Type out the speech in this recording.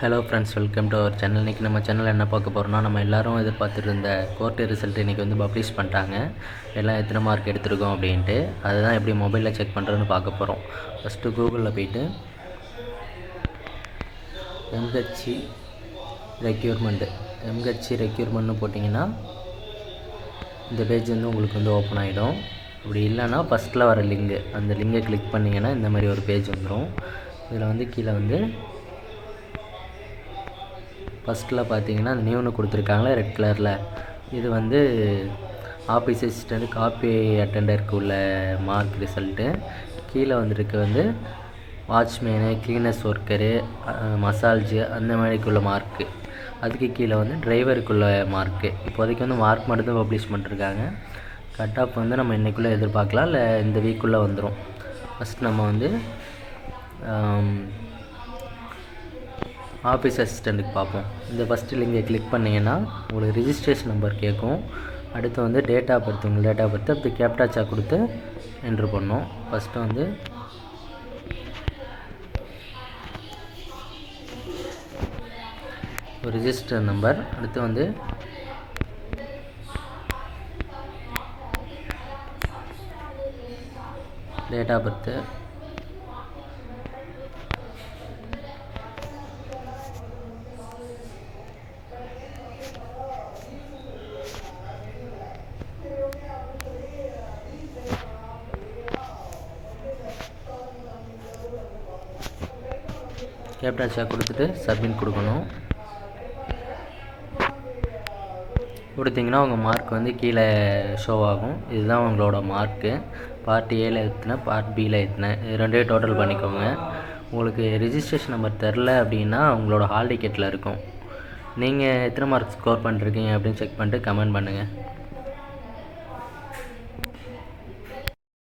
Hello friends, welcome to our channel. இன்றைக்கி நம்ம சேனலில் என்ன பார்க்க போகிறோம்னா, நம்ம எல்லோரும் எதிர்பார்த்துட்டு இருந்த கோர்ட்டு ரிசல்ட் இன்றைக்கி வந்து பப்ளிஷ் பண்ணிட்டாங்க. எல்லாம் எத்தனை மார்க் எடுத்திருக்கோம் அப்படின்ட்டு அதுதான் எப்படி மொபைலில் செக் பண்ணுறதுன்னு பார்க்க போகிறோம். ஃபஸ்ட்டு கூகுளில் போய்ட்டு எம்ஹெச்சி ரெக்யூர்மெண்ட்னு போட்டிங்கன்னா இந்த பேஜ் வந்து உங்களுக்கு வந்து ஓப்பன் ஆகிடும். அப்படி இல்லைன்னா ஃபஸ்ட்டில் வர லிங்கு, அந்த லிங்கை கிளிக் பண்ணிங்கன்னா இந்த மாதிரி ஒரு பேஜ் வந்துடும். இதில் வந்து கீழே வந்து ஃபஸ்ட்டில் பார்த்தீங்கன்னா அந்த நியூன்னு கொடுத்துருக்காங்களே ரெட் கலரில், இது வந்து ஆஃபீஸ் அசிஸ்டண்ட் காப்பி அட்டெண்டருக்கு உள்ள மார்க் ரிசல்ட்டு. கீழே வந்துருக்கு வந்து வாட்ச்மேனு, க்ளீனர்ஸ் ஒர்க்கரு, மசால்ஜு அந்த மாதிரிக்குள்ள மார்க்கு. அதுக்கு கீழே வந்து டிரைவருக்குள்ள மார்க்கு. இப்போதைக்கு வந்து மார்க் மட்டும் பப்ளிஷ் பண்ணிருக்காங்க. கட் ஆஃப் வந்து நம்ம இன்றைக்குள்ளே எதிர்பார்க்கலாம், இல்லை இந்த வீக்குள்ளே வந்துடும். ஃபஸ்ட் நம்ம வந்து ஆஃபீஸ் அசிஸ்டண்ட்டுக்கு பார்ப்போம். இந்த ஃபஸ்ட்டு லிங்கை கிளிக் பண்ணிங்கன்னா உங்களுக்கு ரிஜிஸ்ட்ரேஷன் நம்பர் கேட்கும். அடுத்து வந்து டேட் ஆஃப் பர்த், உங்கள் டேட் ஆஃப் பர்த்து அடுத்து கேப்டாச்சா கொடுத்து என்ட்ரு பண்ணோம். ஃபஸ்ட்டு வந்து ரிஜிஸ்டர் நம்பர், அடுத்து வந்து டேட் ஆஃப் பர்த்து, கேப்டாச்சா கொடுத்துட்டு சப்மிட் கொடுக்கணும். கொடுத்தீங்கன்னா உங்கள் மார்க் வந்து கீழே ஷோ ஆகும். இதுதான் உங்களோட மார்க்கு. பார்ட் ஏல எத்தனை, பார்ட் பியில் எத்தனை, இது ரெண்டே டோட்டல் பண்ணிக்கோங்க. உங்களுக்கு ரிஜிஸ்ட்ரேஷன் நம்பர் தெரில அப்படின்னா உங்களோட ஹால் டிக்கெட்டில் இருக்கும். நீங்கள் எத்தனை மார்க் ஸ்கோர் பண்ணிருக்கீங்க அப்படின்னு செக் பண்ணிட்டு கமெண்ட் பண்ணுங்கள்.